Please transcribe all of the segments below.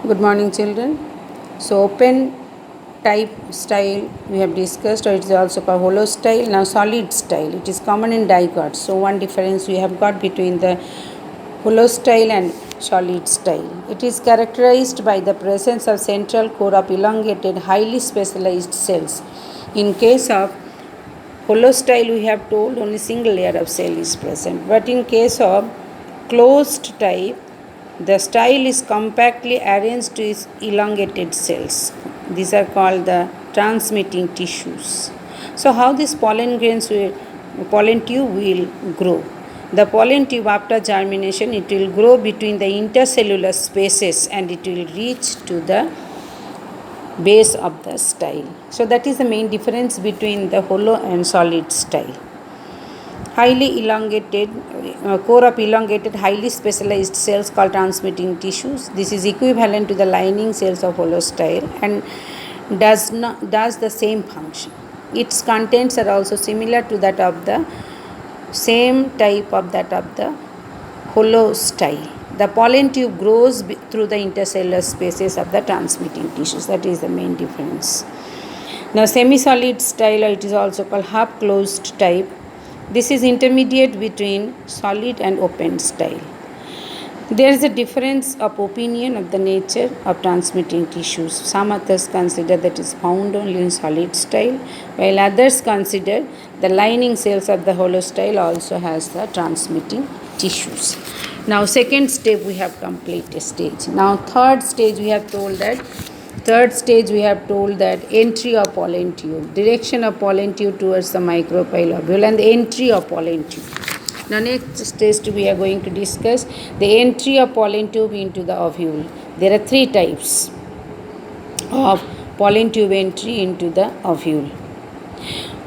Good morning, children. So, open type style we have discussed, or it is also called hollow style. Now, solid style, it is common in die-cuts. So, one difference we have got between the hollow style and solid style. It is characterized by the presence of central core of elongated, highly specialized cells. In case of hollow style, we have told only single layer of cell is present, but in case of closed type, the style is compactly arranged with elongated cells. These are called the transmitting tissues. So, how this pollen tube will grow? The pollen tube, after germination, it will grow between the intercellular spaces and it will reach to the base of the style. So, that is the main difference between the hollow and solid style. Highly elongated, core of elongated, highly specialized cells called transmitting tissues. This is equivalent to the lining cells of hollow style and does the same function. Its contents are also similar to that of the same type of that of the hollow style. The pollen tube grows through the intercellular spaces of the transmitting tissues. That is the main difference. Now, semi-solid style, it is also called half-closed type. This is intermediate between solid and open style. There is a difference of opinion of the nature of transmitting tissues. Some authors consider that is found only in solid style, while others consider the lining cells of the hollow style also has the transmitting tissues. Now, second step we have complete stage. Now, third stage we have told that entry of pollen tube, direction of pollen tube towards the micropyle ovule and the entry of pollen tube. Now, next test we are going to discuss the entry of pollen tube into the ovule. There are three types of pollen tube entry into the ovule.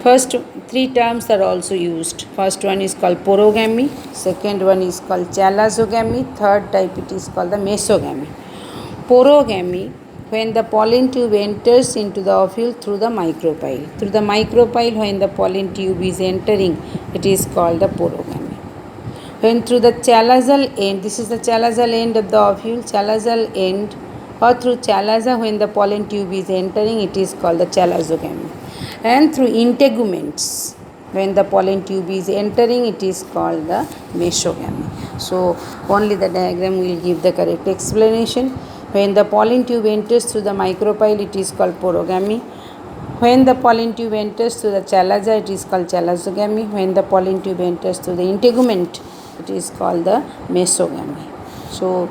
First, three terms are also used. First one is called porogamy, second one is called chalazogamy, third type it is called the mesogamy. Porogamy, when the pollen tube enters into the ovule through the micropyle. Through the micropyle, when the pollen tube is entering, it is called the porogamy. When through the chalazal end, this is the chalazal end of the ovule, chalazal end, or through chalaza, when the pollen tube is entering, it is called the chalazogamy. And through integuments, when the pollen tube is entering, it is called the mesogamy. So, only the diagram will give the correct explanation. When the pollen tube enters through the micropyle, it is called porogamy. When the pollen tube enters through the chalaza, it is called chalazogamy. When the pollen tube enters through the integument, it is called the mesogamy. So,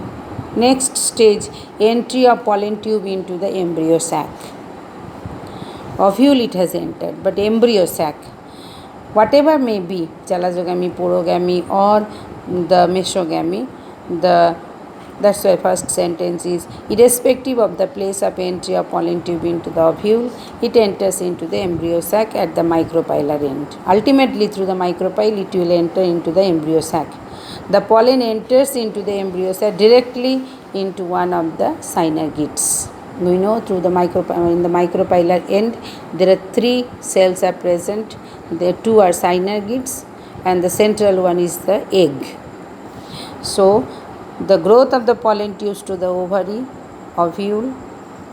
next stage, entry of pollen tube into the embryo sac. Ovule it has entered, but embryo sac, whatever may be, chalazogamy, porogamy or the mesogamy, that's why first sentence is, irrespective of the place of entry of pollen tube into the ovule, it enters into the embryo sac at the micropylar end. Ultimately, through the micropyle, it will enter into the embryo sac. The pollen enters into the embryo sac directly into one of the synergids. We know through the in the micropylar end, there are three cells are present. The two are synergids, and the central one is the egg. So, the growth of the pollen tubes to the ovary, ovule,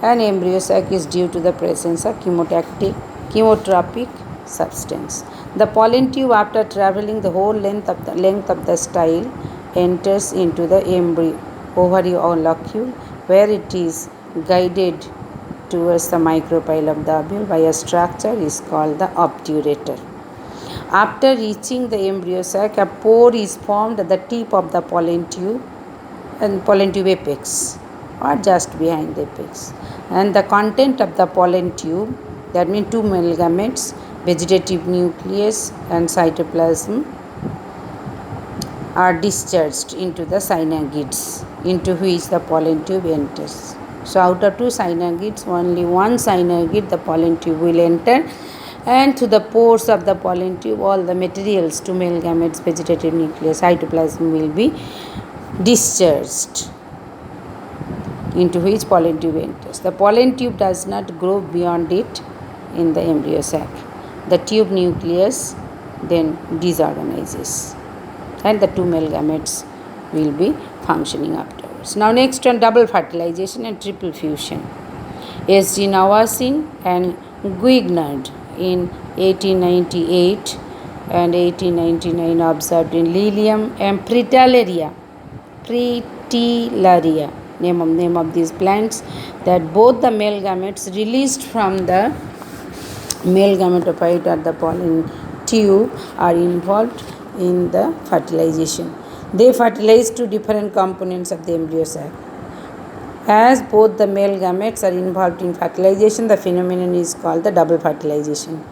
and embryo sac is due to the presence of chemotropic substance. The pollen tube, after traveling the whole length of the style, enters into the embryo, ovary or locule, where it is guided towards the micropyle of the ovule by a structure is called the obturator. After reaching the embryo sac, a pore is formed at the tip of the pollen tube and pollen tube apex or just behind the apex, and the content of the pollen tube, that means two male gametes, vegetative nucleus and cytoplasm, are discharged into the synergids into which the pollen tube enters. So, out of two synergids, only one synergid the pollen tube will enter, and through the pores of the pollen tube, all the materials, two male gametes, vegetative nucleus, cytoplasm will be discharged into which pollen tube enters. The pollen tube does not grow beyond it in the embryo sac. The tube nucleus then disorganizes and the two male gametes will be functioning afterwards. zygotes. Now next one, double fertilization and triple fusion. S.G. Nawasin and Guignard in 1898 and 1899 observed in Lilium and Fritillaria, name of these plants, that both the male gametes released from the male gametophyte or the pollen tube are involved in the fertilization. They fertilize two different components of the embryo sac. As both the male gametes are involved in fertilization, the phenomenon is called the double fertilization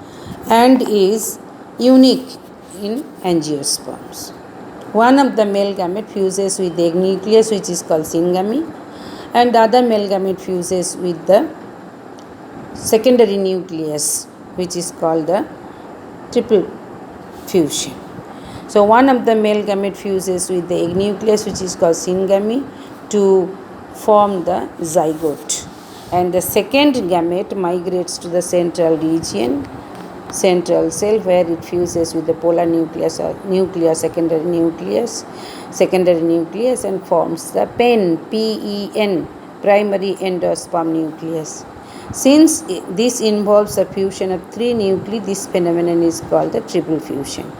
and is unique in angiosperms. One of the male gamete fuses with the egg nucleus, which is called syngamy, and the other male gamete fuses with the secondary nucleus, which is called the triple fusion. So one of the male gamete fuses with the egg nucleus, which is called syngamy, to form the zygote, and the second gamete migrates to the central region, central cell, where it fuses with the polar nucleus or secondary nucleus, and forms the PEN, primary endosperm nucleus. Since this involves the fusion of three nuclei, this phenomenon is called the triple fusion.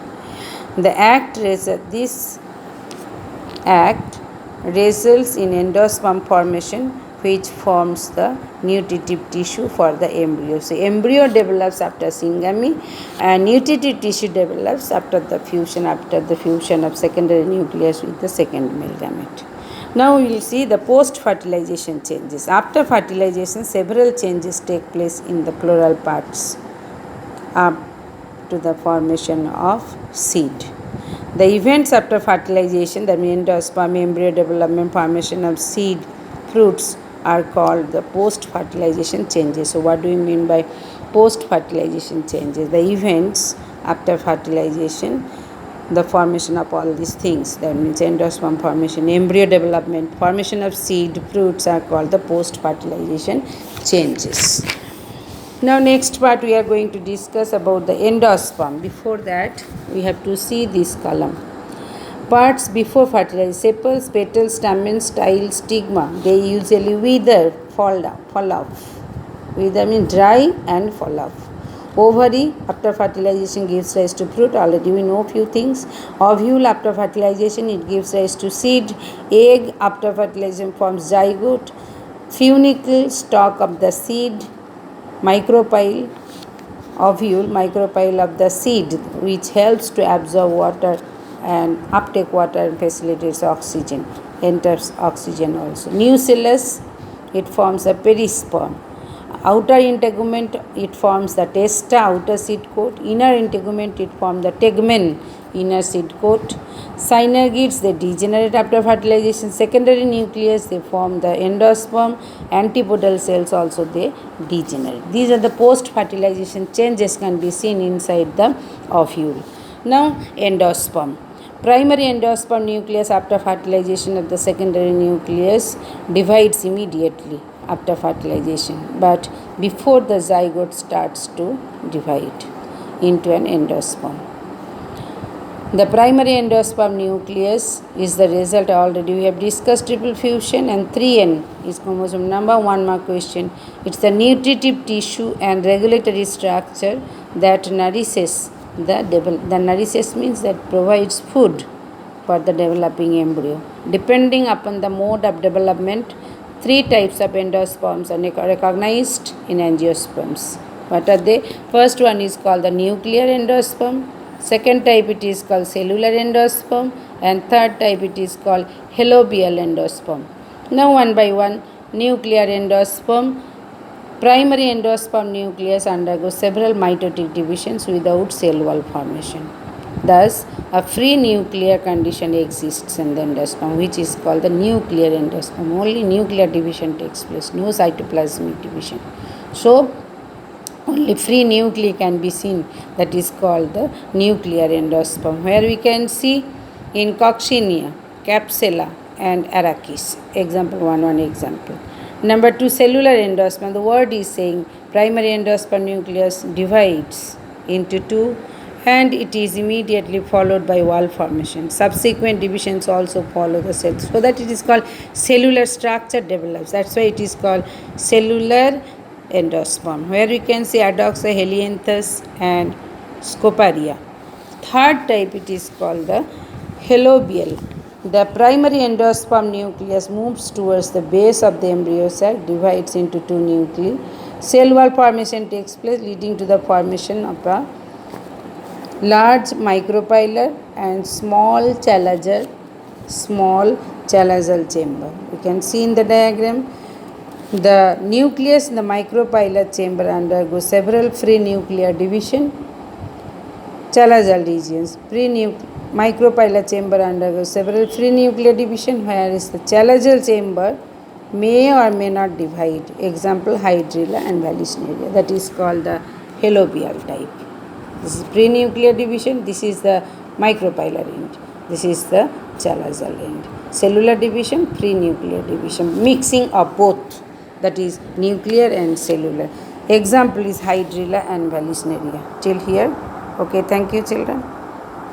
This act results in endosperm formation, which forms the nutritive tissue for the embryo. So embryo develops after syngamy, and nutritive tissue develops after the fusion of secondary nucleus with the second male gamete. Now we will see the post-fertilization changes. After fertilization, several changes take place in the pleural parts up to the formation of seed. The events after fertilization, the endosperm, embryo development, formation of seed, fruits, are called the post-fertilization changes. So what do we mean by post-fertilization changes? The events after fertilization, the formation of all these things, that means endosperm formation, embryo development, formation of seed, fruits, are called the post-fertilization changes. Now next part we are going to discuss about the endosperm. Before that, we have to see this column. Parts before fertilization: sepals, petals, stamens, style, stigma. They usually wither, fall off. Wither means dry and fall off. Ovary after fertilization gives rise to fruit. Already we know few things. Ovule after fertilization, it gives rise to seed. Egg after fertilization forms zygote. Funicle, stalk of the seed. Micropyle, ovule, micropyle of the seed, which helps to absorb water and uptake water and facilitates oxygen, enters oxygen also. Nucellus, it forms a perisperm. Outer integument, it forms the testa, outer seed coat. Inner integument, it forms the tegmen, inner seed coat. Synergids, they degenerate after fertilization. Secondary nucleus, they form the endosperm. Antipodal cells also, they degenerate. These are the post-fertilization changes can be seen inside the ovule. Now, endosperm. Primary endosperm nucleus after fertilization of the secondary nucleus divides immediately after fertilization, but before the zygote starts to divide into an endosperm. The primary endosperm nucleus is the result, already we have discussed triple fusion, and 3N is chromosome number. 1 mark question. It's the nutritive tissue and regulatory structure that nourishes the nourishes means that provides food for the developing embryo. Depending upon the mode of development, 3 types of endosperms are recognized in angiosperms. What are they? First one is called the nuclear endosperm. Second type it is called cellular endosperm, and third type it is called halobial endosperm. Now one by one, nuclear endosperm. Primary endosperm nucleus undergoes several mitotic divisions without cell wall formation. Thus, a free nuclear condition exists in the endosperm, which is called the nuclear endosperm. Only nuclear division takes place, no cytoplasmic division. So, only free nuclei can be seen, that is called the nuclear endosperm, where we can see in Coccinia, Capsella and Arachis. Example 1 example. Number 2, cellular endosperm. The word is saying primary endosperm nucleus divides into 2 and it is immediately followed by wall formation. Subsequent divisions also follow the cells, so that it is called cellular structure develops. That's why it is called cellular endosperm, where we can see Adoxa, Helianthus and Scoparia. Third type, it is called the halobial. The primary endosperm nucleus moves towards the base of the embryo sac, divides into two nuclei. Cell wall formation takes place, leading to the formation of a large micropylar and small chalazal chamber. You can see in the diagram, the nucleus in the micropylar chamber undergoes several free nuclear division. Chalazal regions, micropylar chamber undergoes several free nuclear division, whereas the chalazal chamber may or may not divide. Example, hydrilla and vallisneria. That is called the halobial type. This is prenuclear division, this is the micropylar end, this is the chalazal end. Cellular division, prenuclear division, mixing of both, that is nuclear and cellular. Example is hydrilla and vallisneria. Till here? Okay, thank you children.